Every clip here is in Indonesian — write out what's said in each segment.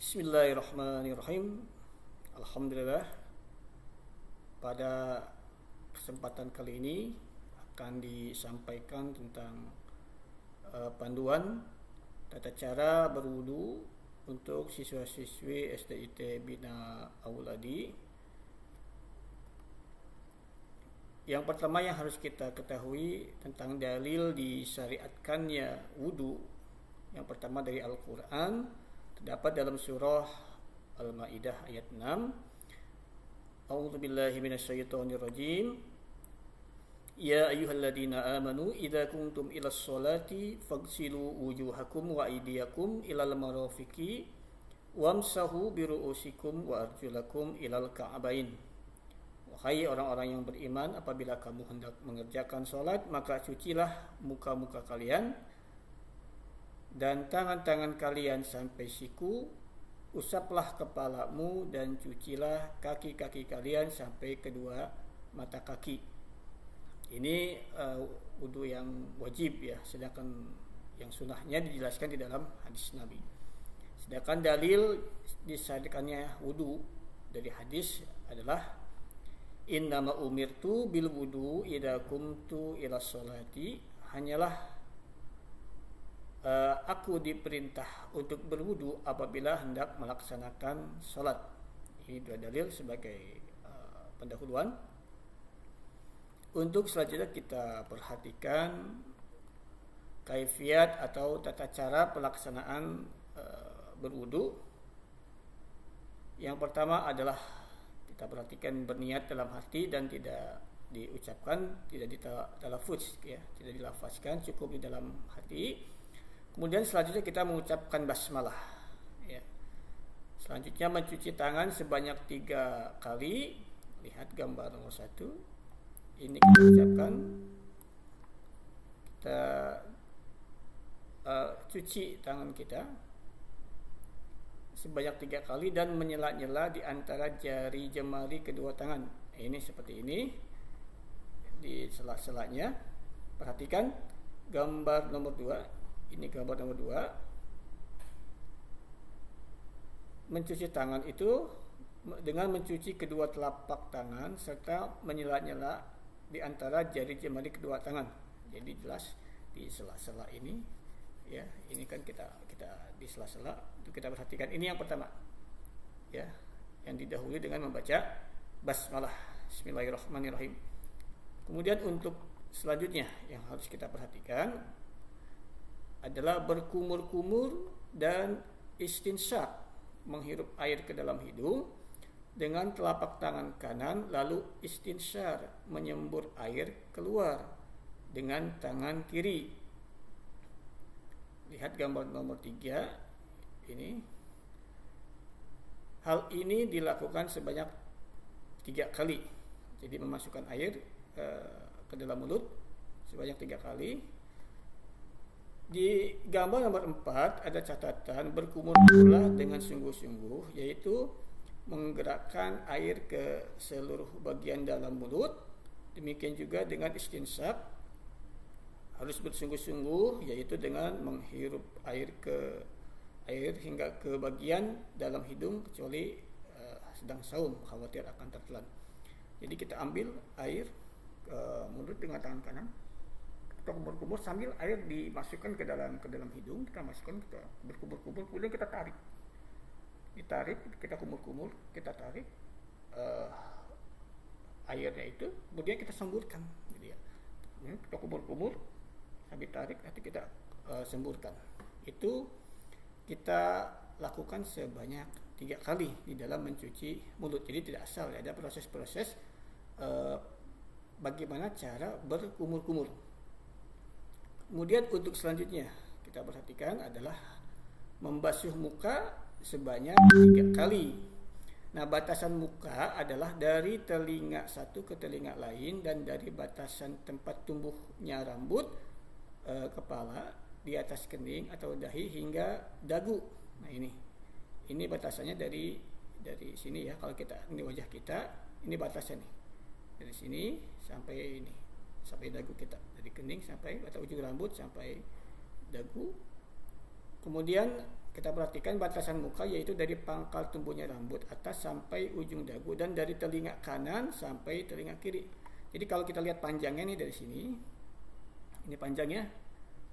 Bismillahirrahmanirrahim. Alhamdulillah, pada kesempatan kali ini akan disampaikan tentang panduan tata cara berwudu untuk siswa-siswi SDIT Bina Auladi. Yang pertama yang harus kita ketahui tentang dalil disyariatkannya wudu. Yang pertama dari Al-Quran, terdapat dalam surah Al-Maidah ayat 6. A'udzu billahi minasyaitonir rajim. Ya ayyuhalladzina amanu idza kuntum ilas sholati faghsilu wujuhakum wa aydiyakum ilal marafiqi wamsahu biru'usikum wa arjulakum ilal ka'bain. Wahai orang-orang yang beriman, apabila kamu hendak mengerjakan sholat, maka cucilah muka-muka kalian dan tangan-tangan kalian sampai siku, usaplah kepalamu dan cucilah kaki-kaki kalian sampai kedua mata kaki. Ini wudu yang wajib ya, sedangkan yang sunnahnya dijelaskan di dalam hadis Nabi. Sedangkan dalil disyariatkannya wudu dari hadis adalah innama umirtu bil wudu idza qumtu ila sholati, hanyalah aku diperintah untuk berwudu apabila hendak melaksanakan sholat. Ini dua dalil sebagai pendahuluan. Untuk selanjutnya kita perhatikan kaifiat atau tata cara pelaksanaan berwudu. Yang pertama adalah kita perhatikan berniat dalam hati dan tidak diucapkan, tidak ditalafuz ya, tidak dilafazkan, cukup di dalam hati. Kemudian selanjutnya kita mengucapkan basmalah ya. Selanjutnya mencuci tangan sebanyak 3 kali. Lihat gambar nomor 1. Ini kita ucapkan, kita cuci tangan kita sebanyak 3 kali dan menyela-nyela di antara jari jemari kedua tangan. Ini seperti ini di sela-selanya. Perhatikan gambar nomor 2. Ini gambar nomor 2. Mencuci tangan itu dengan mencuci kedua telapak tangan serta menyela-nyela di antara jari jemari kedua tangan. Jadi jelas di sela-sela ini ya, ini kan kita di sela-sela itu kita perhatikan. Ini yang pertama ya, yang didahului dengan membaca basmalah, bismillahirrahmanirrahim. Kemudian untuk selanjutnya yang harus kita perhatikan adalah berkumur-kumur dan istinsyaq, menghirup air ke dalam hidung dengan telapak tangan kanan, lalu istinsyar, menyembur air keluar dengan tangan kiri. Lihat gambar nomor 3 ini. Hal ini dilakukan sebanyak 3 kali. Jadi memasukkan air ke dalam mulut sebanyak 3 kali. Di gambar nomor 4 ada catatan berkumur-kumurlah dengan sungguh-sungguh, yaitu menggerakkan air ke seluruh bagian dalam mulut. Demikian juga dengan istinsyaq, harus bersungguh-sungguh, yaitu dengan menghirup air hingga ke bagian dalam hidung, kecuali sedang saum, khawatir akan tertelan. Jadi kita ambil air ke mulut dengan tangan kanan, kita kumur-kumur sambil air dimasukkan ke dalam hidung, kita masukkan, kita berkumur-kumur, kemudian kita ditarik, kita kumur-kumur, kita tarik airnya itu, kemudian kita semburkan gitu ya. Kita kumur-kumur sambil tarik, nanti kita semburkan. Itu kita lakukan sebanyak 3 kali di dalam mencuci mulut. Jadi tidak asal ya, ada proses-proses bagaimana cara berkumur-kumur. Kemudian untuk selanjutnya kita perhatikan adalah membasuh muka sebanyak 3 kali. Nah, batasan muka adalah dari telinga satu ke telinga lain dan dari batasan tempat tumbuhnya rambut kepala di atas kening atau dahi hingga dagu. Nah, ini batasannya dari sini ya. Kalau kita ini wajah kita, ini batasannya nih. Dari sini sampai ini, sampai dagu kita, dari kening sampai atau ujung rambut sampai dagu. Kemudian kita perhatikan batasan muka yaitu dari pangkal tumbuhnya rambut atas sampai ujung dagu dan dari telinga kanan sampai telinga kiri. Jadi kalau kita lihat panjangnya nih dari sini, ini panjangnya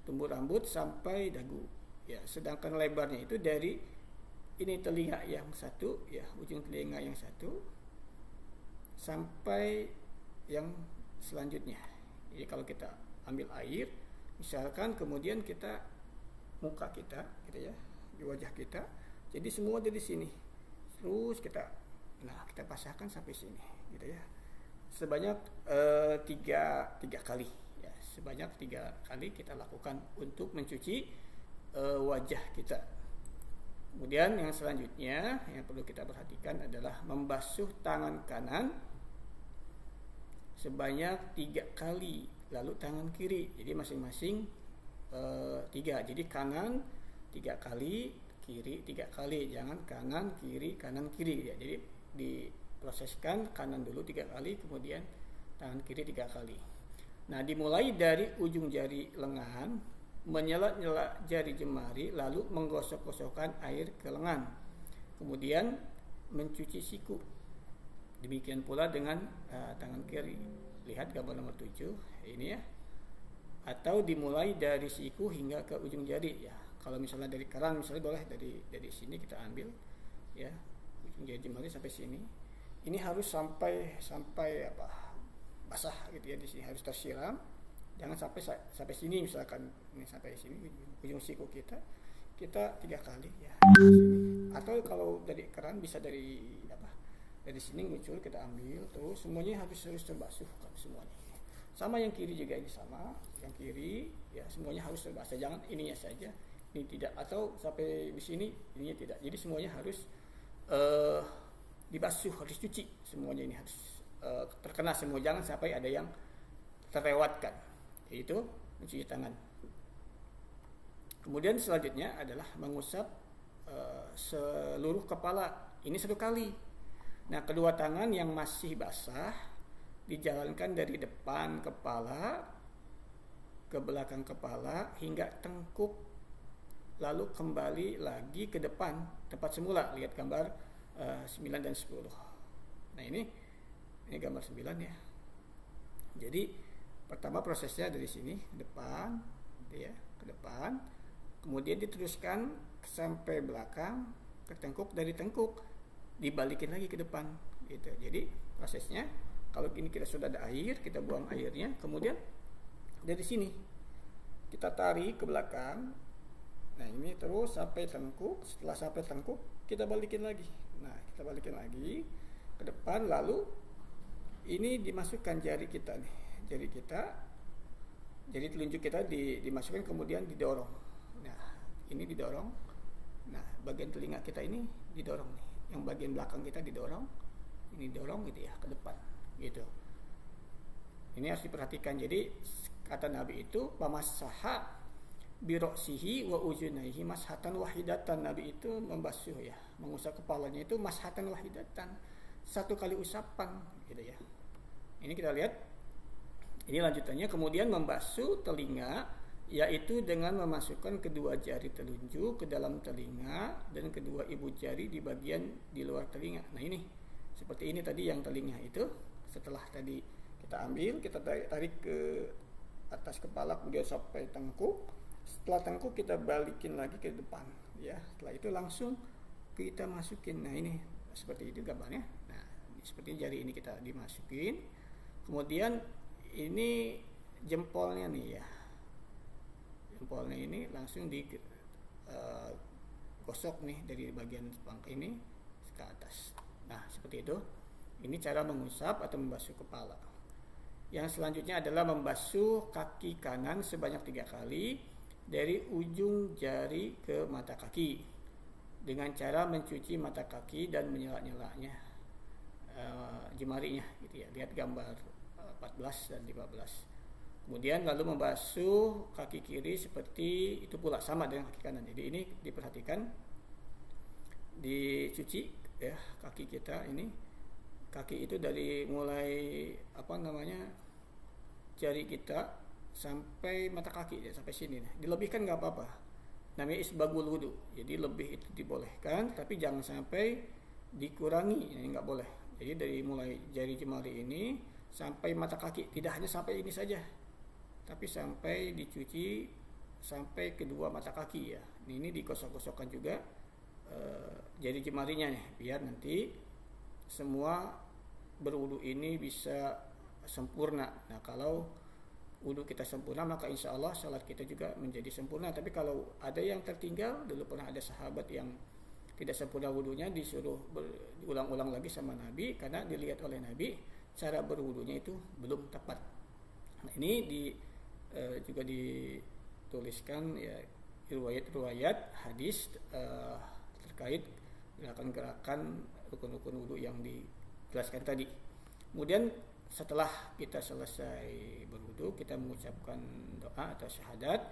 tumbuh rambut sampai dagu. Ya, sedangkan lebarnya itu dari ini telinga yang satu, ya ujung telinga yang satu sampai yang selanjutnya. Jadi kalau kita ambil air, misalkan kemudian kita muka kita, gitu ya, di wajah kita, jadi semua dari sini, terus kita pasahkan sampai sini, gitu ya, sebanyak tiga kali, ya, sebanyak 3 kali kita lakukan untuk mencuci wajah kita. Kemudian yang selanjutnya yang perlu kita perhatikan adalah membasuh tangan kanan sebanyak 3 kali, lalu tangan kiri, jadi masing-masing 3. Jadi kanan 3 kali, kiri 3 kali, jangan kanan kiri ya. Jadi diproseskan kanan dulu 3 kali, kemudian tangan kiri 3 kali. Nah, dimulai dari ujung jari lengan, menyela-nyela jari jemari, lalu menggosok-gosokkan air ke lengan, kemudian mencuci siku. Demikian pula dengan tangan kiri. Lihat gambar nomor 7 ini ya. Atau dimulai dari siku hingga ke ujung jari ya. Kalau misalnya dari kerang misalnya boleh dari sini kita ambil ya, ujung jari jemari sampai sini. Ini harus sampai basah gitu ya, di sini harus tersiram. Jangan sampai sini, misalkan ini sampai sini ujung siku kita 3 kali ya. Atau kalau dari keran bisa dari sini muncul, kita ambil terus semuanya harus terbasuh kan, semuanya. Sama yang kiri juga, ini sama yang kiri ya, semuanya harus terbasuh, jangan ininya saja, ini tidak, atau sampai di sini ininya tidak. Jadi semuanya harus dibasuh, harus cuci semuanya, ini harus terkena semua, jangan sampai ada yang terlewatkan, yaitu mencuci tangan. Kemudian selanjutnya adalah mengusap seluruh kepala, ini 1 kali. Nah, kedua tangan yang masih basah dijalankan dari depan kepala ke belakang kepala hingga tengkuk, lalu kembali lagi ke depan tempat semula. Lihat gambar 9 dan 10. Nah, ini gambar 9 ya. Jadi pertama prosesnya dari sini depan ya, ke depan, kemudian diteruskan sampai belakang ke tengkuk, dari tengkuk dibalikin lagi ke depan gitu. Jadi prosesnya, kalau ini kita sudah ada air, kita buang airnya, kemudian dari sini kita tarik ke belakang. Nah, ini terus sampai tengkuk. Setelah sampai tengkuk kita balikin lagi. Nah, kita balikin lagi ke depan, lalu ini dimasukkan jari kita nih, jari telunjuk kita dimasukkan, kemudian didorong. Nah, ini didorong. Nah, bagian telinga kita ini didorong nih, yang bagian belakang kita didorong, ini dorong gitu ya, ke depan gitu. Ini harus diperhatikan. Jadi kata Nabi itu pamasaha biroksihi wa ujunaihi mashatan wahidatan. Nabi itu membasuh ya, mengusap kepalanya itu mashatan wahidatan, 1 kali usapan gitu ya. Ini kita lihat, ini lanjutannya. Kemudian membasuh telinga, yaitu dengan memasukkan kedua jari telunjuk ke dalam telinga dan kedua ibu jari di bagian di luar telinga. Nah, ini seperti ini tadi yang telinga itu. Setelah tadi kita ambil, kita tarik ke atas kepala, kemudian sampai tengkuk. Setelah tengkuk kita balikin lagi ke depan ya. Setelah itu langsung kita masukin. Nah, ini seperti itu gambarnya. Nah, seperti jari ini kita dimasukin. Kemudian ini jempolnya nih ya. Jempolnya ini langsung digosok nih dari bagian pangkal ini ke atas. Nah, seperti itu. Ini cara mengusap atau membasuh kepala. Yang selanjutnya adalah membasuh kaki kanan sebanyak 3 kali dari ujung jari ke mata kaki dengan cara mencuci mata kaki dan menyela-nyelanya jemarinya gitu ya. Lihat gambar 14 dan 15. Kemudian lalu membasuh kaki kiri seperti itu pula, sama dengan kaki kanan. Jadi ini diperhatikan, dicuci ya kaki kita ini. Kaki itu dari mulai jari kita sampai mata kaki ya, sampai sini. Dilebihkan nggak apa-apa. namanya isbagul wudu. Jadi lebih itu dibolehkan, tapi jangan sampai dikurangi, ini nggak boleh. Jadi dari mulai jari jemari ini sampai mata kaki, tidak hanya sampai ini saja, tapi sampai dicuci sampai kedua mata kaki ya. Ini digosok-gosokkan juga jari jemarinya nih, biar nanti semua berwudu ini bisa sempurna. Nah, kalau wudu kita sempurna, maka insya Allah salat kita juga menjadi sempurna. Tapi kalau ada yang tertinggal, dulu pernah ada sahabat yang tidak sempurna wudunya, disuruh diulang-ulang lagi sama Nabi, karena dilihat oleh Nabi cara berwudunya itu belum tepat. Nah, ini juga dituliskan ya riwayat-riwayat hadis terkait gerakan-gerakan rukun-rukun wudu yang dijelaskan tadi. Kemudian setelah kita selesai berwudu, kita mengucapkan doa atau syahadat,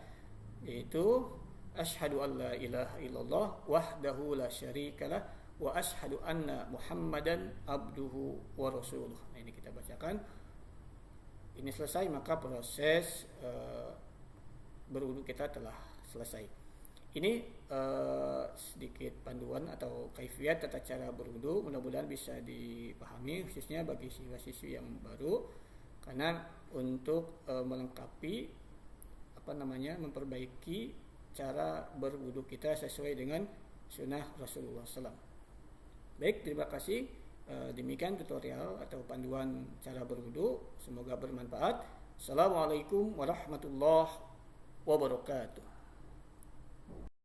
yaitu asyhadu an la ilaha illallah wahdahu la syarikalah wa asyhadu anna Muhammadan abduhu wa rasuluh. Nah, ini kita bacakan. Ini selesai, maka proses berwudu kita telah selesai. Ini sedikit panduan atau kaifiat tata cara berwudu, mudah-mudahan bisa dipahami khususnya bagi siswa-siswi yang baru, karena untuk melengkapi memperbaiki cara berwudu kita sesuai dengan sunnah Rasulullah SAW. Baik, terima kasih. Demikian tutorial atau panduan cara berwudu, semoga bermanfaat. Assalamualaikum warahmatullahi wabarakatuh.